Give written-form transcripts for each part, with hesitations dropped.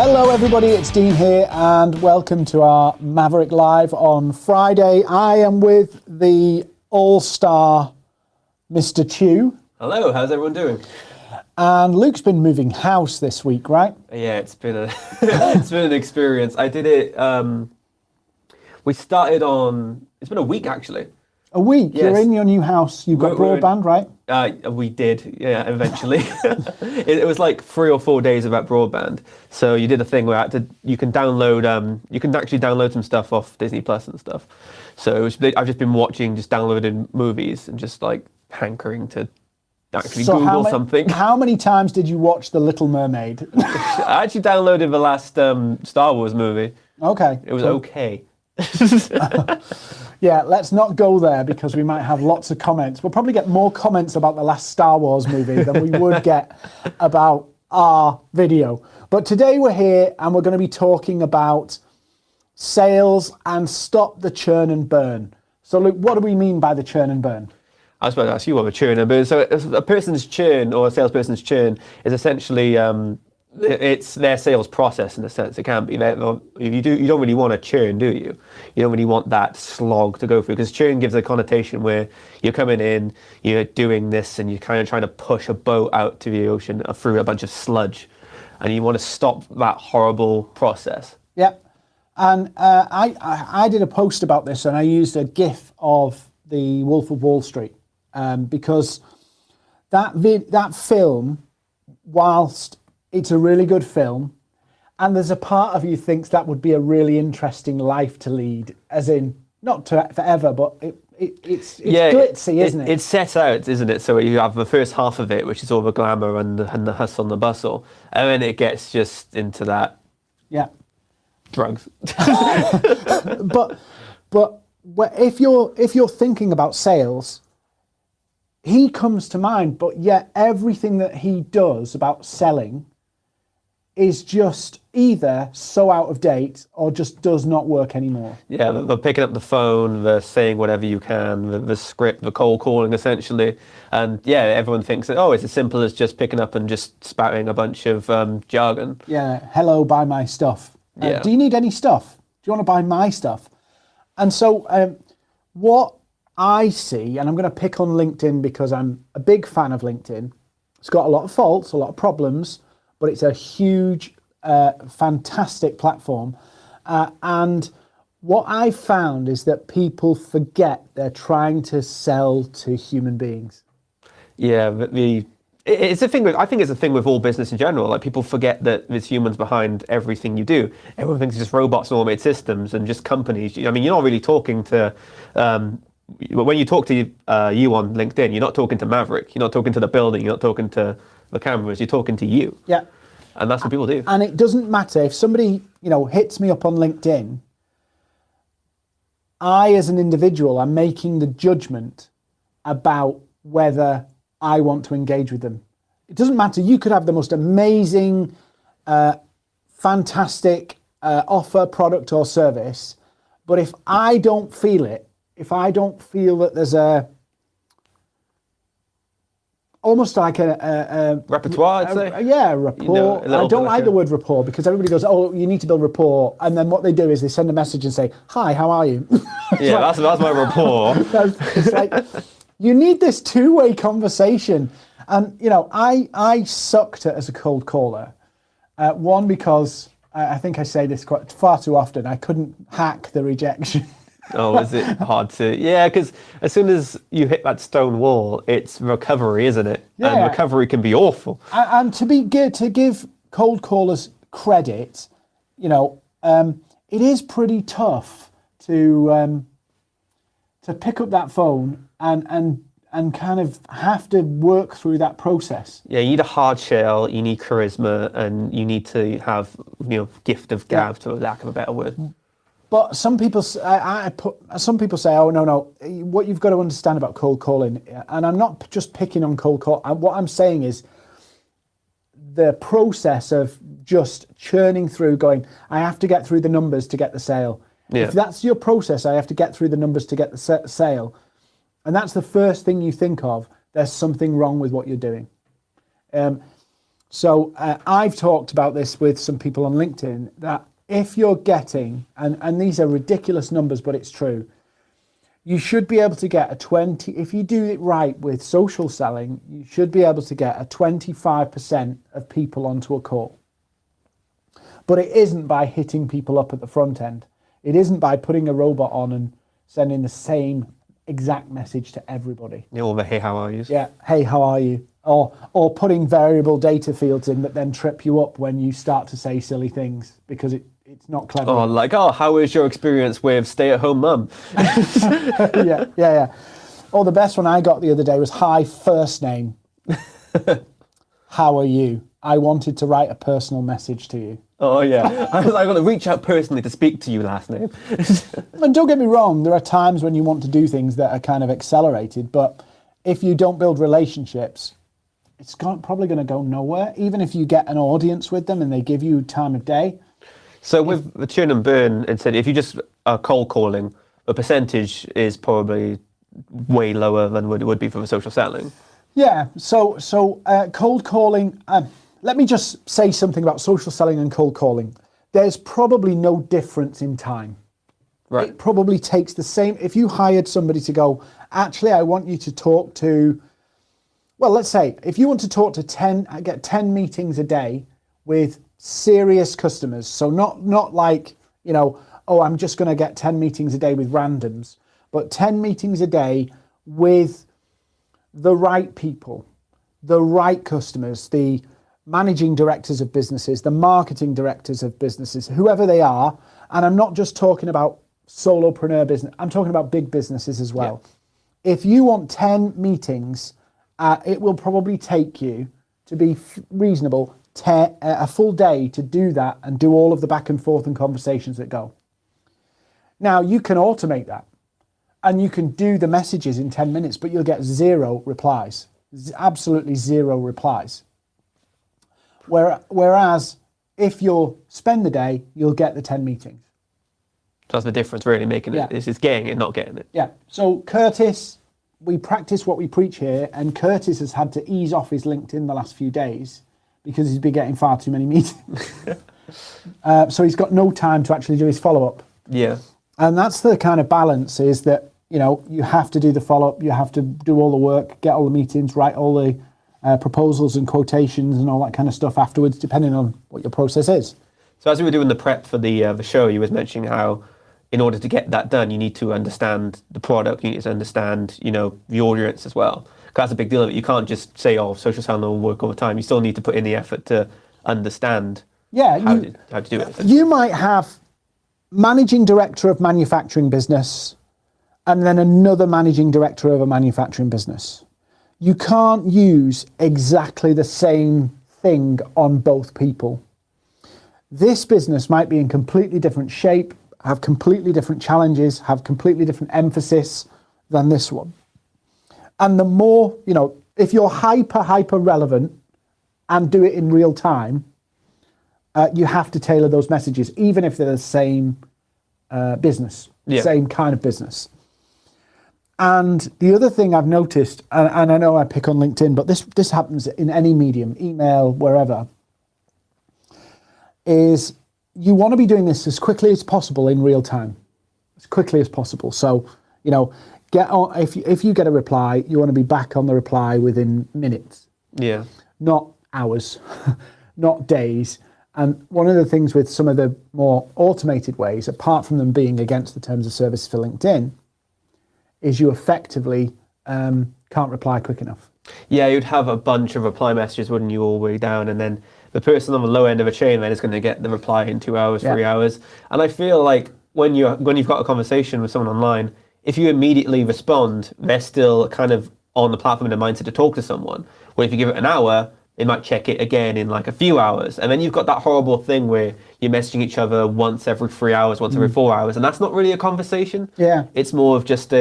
Hello everybody, it's Dean here and welcome to our Maverrik Live on Friday. I am with the all-star Mr. Chew. Hello, how's everyone doing? And Luke's been moving house this week, right? Yeah, it's been a it's been an experience. I did it we started on, it's been a week actually. A week? Yes. You're in your new house, you've got broadband, right? We did, yeah, eventually. It was like 3 or 4 days without broadband. So you did a thing where you can download, you can actually download some stuff off Disney Plus and stuff. So I've just been watching, just downloading movies and just like hankering to actually Google something. How many times did you watch The Little Mermaid? I actually downloaded the last Star Wars movie. Okay. It was okay. Yeah, let's not go there because we might have lots of comments. We'll probably get more comments about the last Star Wars movie than we would get about our video. But today we're here and we're going to be talking about sales and stop the churn and burn. So Luke, what do we mean by the churn and burn? I was about to ask you what a churn and burn. So a person's churn or a salesperson's churn is essentially it's their sales process in a sense. It can be. You don't really want a churn, do you? You don't really want that slog to go through, because churn gives a connotation where you're coming in, you're doing this, and you're kind of trying to push a boat out to the ocean through a bunch of sludge, and you want to stop that horrible process. Yep. And I did a post about this, and I used a GIF of the Wolf of Wall Street because that film, whilst it's a really good film, and there's a part of you thinks that would be a really interesting life to lead, as in not to forever, but it's glitzy, isn't it? It's set out, isn't it? So you have the first half of it, which is all the glamour and the hustle and the bustle, and then it gets just into that. Yeah. Drugs. but if you're thinking about sales, he comes to mind, but yet everything that he does about selling is just either so out of date or just does not work anymore. Yeah, they're picking up the phone, they're saying whatever you can, the script, the cold calling essentially. And yeah, everyone thinks that, oh, it's as simple as just picking up and just spouting a bunch of jargon. Yeah, hello, buy my stuff. Yeah. Do you need any stuff? Do you want to buy my stuff? And so what I see, and I'm going to pick on LinkedIn because I'm a big fan of LinkedIn. It's got a lot of faults, a lot of problems, but it's a huge, fantastic platform. And what I found is that people forget they're trying to sell to human beings. Yeah, it's a thing. I think it's a thing with all business in general. Like, people forget that there's humans behind everything you do. Everyone thinks it's just robots and automated systems and just companies. I mean, you're not really talking to. When you talk to you on LinkedIn, you're not talking to Maverrik. You're not talking to the building. You're not talking to the cameras. You're talking to you. Yeah. And that's what people do. And it doesn't matter if somebody, hits me up on LinkedIn. I, as an individual, am making the judgment about whether I want to engage with them. It doesn't matter. You could have the most amazing, fantastic offer, product or service, but if I don't feel it, if I don't feel that there's almost like a repertoire, I'd say. Yeah, rapport. I don't like the word rapport because everybody goes, oh, you need to build rapport. And then what they do is they send a message and say, hi, how are you? Yeah, that's my rapport. It's like, you need this two-way conversation. And, I sucked as a cold caller. One, because I think I say this quite far too often, I couldn't hack the rejection. Oh, is it hard to? Yeah, because as soon as you hit that stone wall, it's recovery, isn't it? Yeah. And recovery can be awful. And to give cold callers credit, it is pretty tough to pick up that phone and kind of have to work through that process. Yeah, you need a hard shell, you need charisma, and you need to have gift of gab, to lack of a better word. But some people say, oh, no, what you've got to understand about cold calling, and I'm not just picking on cold call, what I'm saying is the process of just churning through, going, I have to get through the numbers to get the sale. Yeah. If that's your process, I have to get through the numbers to get the sale, and that's the first thing you think of, there's something wrong with what you're doing. So I've talked about this with some people on LinkedIn, that if you're getting, and these are ridiculous numbers, but it's true, you should be able to get a 20, if you do it right with social selling, you should be able to get a 25% of people onto a call. But it isn't by hitting people up at the front end. It isn't by putting a robot on and sending the same exact message to everybody. All the hey, how are you? Yeah, hey, how are you? Or putting variable data fields in that then trip you up when you start to say silly things because it's not clever. Oh, like, how was your experience with stay-at-home mum? Yeah. Oh, the best one I got the other day was, hi, first name. How are you? I wanted to write a personal message to you. Oh, yeah. I want to reach out personally to speak to you, last name. And don't get me wrong, there are times when you want to do things that are kind of accelerated, but if you don't build relationships, it's probably going to go nowhere, even if you get an audience with them and they give you time of day. So with the churn and burn, instead, if you just are cold calling, the percentage is probably way lower than what it would be for the social selling. Yeah, so cold calling, let me just say something about social selling and cold calling. There's probably no difference in time. Right. It probably takes the same. If you hired somebody to go, actually, I want you to talk to, well, let's say, if you want to talk to get 10 meetings a day with serious customers. So not like, I'm just going to get 10 meetings a day with randoms, but 10 meetings a day with the right people, the right customers, the managing directors of businesses, the marketing directors of businesses, whoever they are. And I'm not just talking about solopreneur business, I'm talking about big businesses as well. Yeah. If you want 10 meetings, it will probably take you, to be reasonable, a full day to do that and do all of the back and forth and conversations that go. Now, you can automate that and you can do the messages in 10 minutes, but you'll get 0 replies, absolutely 0 replies. Whereas if you'll spend the day, you'll get the 10 meetings. So that's the difference, really, making it. It's getting it, not getting it. Yeah. So Curtis, we practice what we preach here, and Curtis has had to ease off his LinkedIn the last few days because he's been getting far too many meetings. So he's got no time to actually do his follow-up. Yeah. And that's the kind of balance, is that, you have to do the follow-up, you have to do all the work, get all the meetings, write all the proposals and quotations and all that kind of stuff afterwards, depending on what your process is. So as we were doing the prep for the show, you was mentioning how in order to get that done, you need to understand the product, you need to understand, the audience as well. Because that's a big deal of it. You can't just say, social selling will work all the time. You still need to put in the effort to understand how to do it. You might have managing director of manufacturing business and then another managing director of a manufacturing business. You can't use exactly the same thing on both people. This business might be in completely different shape, have completely different challenges, have completely different emphasis than this one. And the more, if you're hyper relevant and do it in real time, you have to tailor those messages, even if they're the same business, same kind of business. And the other thing I've noticed, and I know I pick on LinkedIn, but this happens in any medium, email, wherever, is you want to be doing this as quickly as possible in real time, as quickly as possible. So, get on. If you get a reply, you want to be back on the reply within minutes. Yeah. Not hours, not days. And one of the things with some of the more automated ways, apart from them being against the terms of service for LinkedIn, is you effectively can't reply quick enough. Yeah, you'd have a bunch of reply messages, wouldn't you, all the way down, and then the person on the low end of a chain then is going to get the reply in 2 hours, 3 hours. And I feel like when you've got a conversation with someone online, if you immediately respond, they're still kind of on the platform in a mindset to talk to someone. Where if you give it an hour, they might check it again in like a few hours. And then you've got that horrible thing where you're messaging each other once every 3 hours, once every 4 hours. And that's not really a conversation. Yeah. It's more of just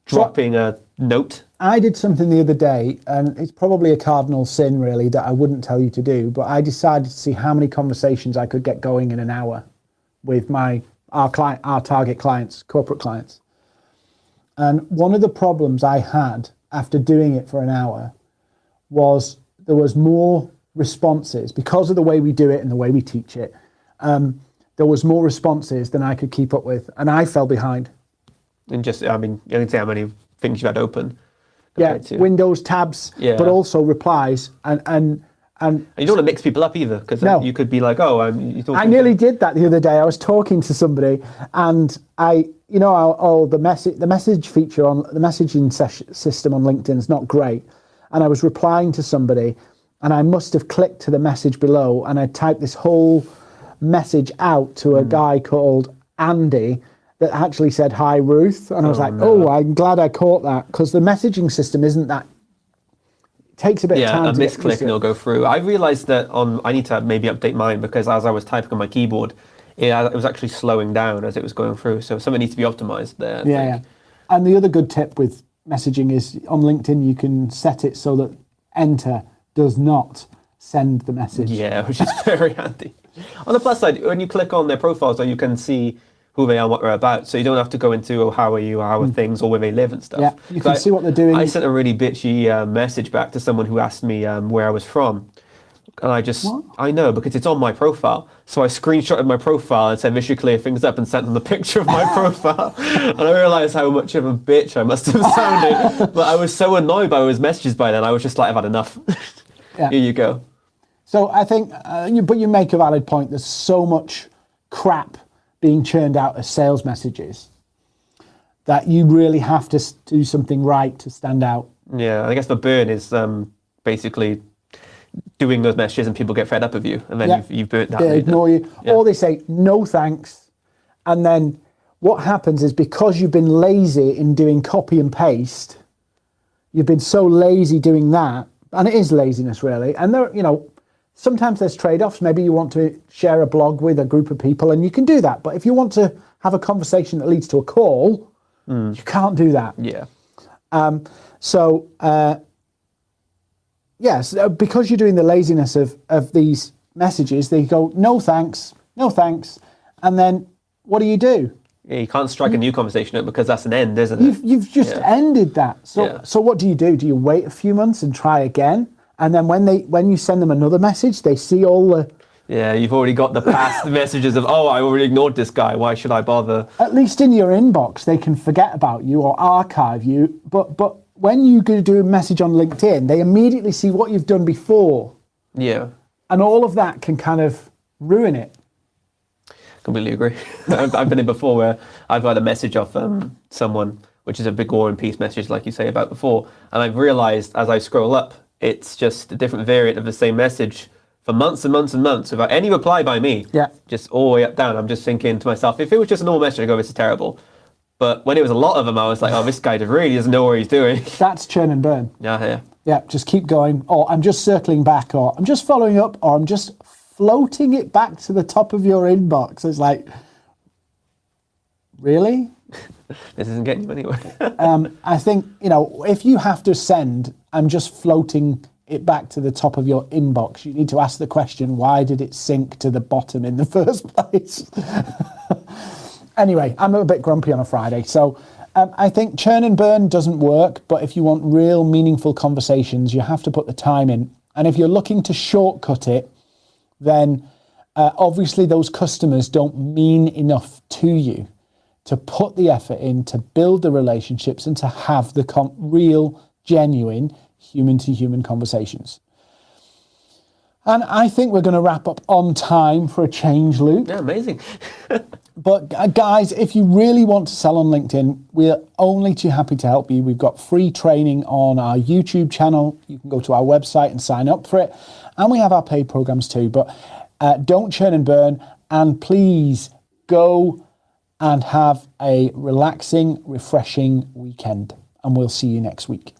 dropping a note. I did something the other day, and it's probably a cardinal sin really that I wouldn't tell you to do, but I decided to see how many conversations I could get going in an hour with our target clients, corporate clients. And one of the problems I had after doing it for an hour was there was more responses because of the way we do it and the way we teach it. There was more responses than I could keep up with, and I fell behind. And just, I mean, you can see how many things you had open. Yeah, Windows tabs, but also replies, and you don't want to mix people up either, because you could be like, oh, I nearly did that the other day. I was talking to somebody, and the message feature on the messaging system on LinkedIn is not great, and I was replying to somebody, and I must have clicked to the message below, and I typed this whole message out to a guy called Andy that actually said, "Hi, Ruth," and I was I'm glad I caught that, because the messaging system isn't that. It takes a bit of time. A misclick and it'll go through. I realized that I need to maybe update mine, because as I was typing on my keyboard, it was actually slowing down as it was going through. So something needs to be optimized there. Yeah. And the other good tip with messaging is on LinkedIn, you can set it so that enter does not send the message. Yeah, which is very handy. On the plus side, when you click on their profiles, you can see who they are, what they're about. So you don't have to go into, how are you, how are things, or where they live and stuff. Yeah, you can see what they're doing. I sent a really bitchy message back to someone who asked me where I was from. And I know, because it's on my profile. So I screenshotted my profile and said, this should clear things up, and sent them the picture of my profile. And I realized how much of a bitch I must have sounded. But I was so annoyed by those messages by then, I was just like, I've had enough. Here you go. So I think, but you make a valid point. There's so much crap being churned out as sales messages that you really have to do something right to stand out. Yeah, I guess the burn is basically doing those messages and people get fed up of you, and then you've burnt that. They ignore you, or they say no thanks, and then what happens is, because you've been lazy in doing copy and paste, you've been so lazy doing that, and it is laziness really, and there, sometimes there's trade-offs. Maybe you want to share a blog with a group of people, and you can do that. But if you want to have a conversation that leads to a call, you can't do that. Yeah. Yes, because you're doing the laziness of these messages, they go, no thanks, and then what do? Yeah, you can't strike a new conversation up, because that's an end, isn't it? You've just ended that. So what do? Do you wait a few months and try again? And then when you send them another message, they see all the... Yeah, you've already got the past messages of, I already ignored this guy, why should I bother? At least in your inbox, they can forget about you or archive you. But when you go to do a message on LinkedIn, they immediately see what you've done before. Yeah. And all of that can kind of ruin it. Completely agree. I've been in before where I've got a message off someone, which is a big War and Peace message, like you say about before. And I've realized as I scroll up, it's just a different variant of the same message for months and months and months without any reply by me. Yeah. Just all the way up, down. I'm just thinking to myself, if it was just a normal message, I'd go, this is terrible. But when it was a lot of them, I was like, this guy really doesn't know what he's doing. That's churn and burn. Yeah. Yeah, just keep going. Or I'm just circling back, or I'm just following up, or I'm just floating it back to the top of your inbox. It's like, really? This isn't getting you anywhere. I think, if you have to send, I'm just floating it back to the top of your inbox. You need to ask the question, why did it sink to the bottom in the first place? Anyway, I'm a bit grumpy on a Friday. So I think churn and burn doesn't work, but if you want real meaningful conversations, you have to put the time in. And if you're looking to shortcut it, then obviously those customers don't mean enough to you to put the effort in, to build the relationships, and to have the real, genuine, human-to-human conversations. And I think we're going to wrap up on time for a change, Luke. Yeah, amazing. But guys, if you really want to sell on LinkedIn, we're only too happy to help you. We've got free training on our YouTube channel. You can go to our website and sign up for it. And we have our paid programs too. But don't churn and burn. And please go and have a relaxing, refreshing weekend. And we'll see you next week.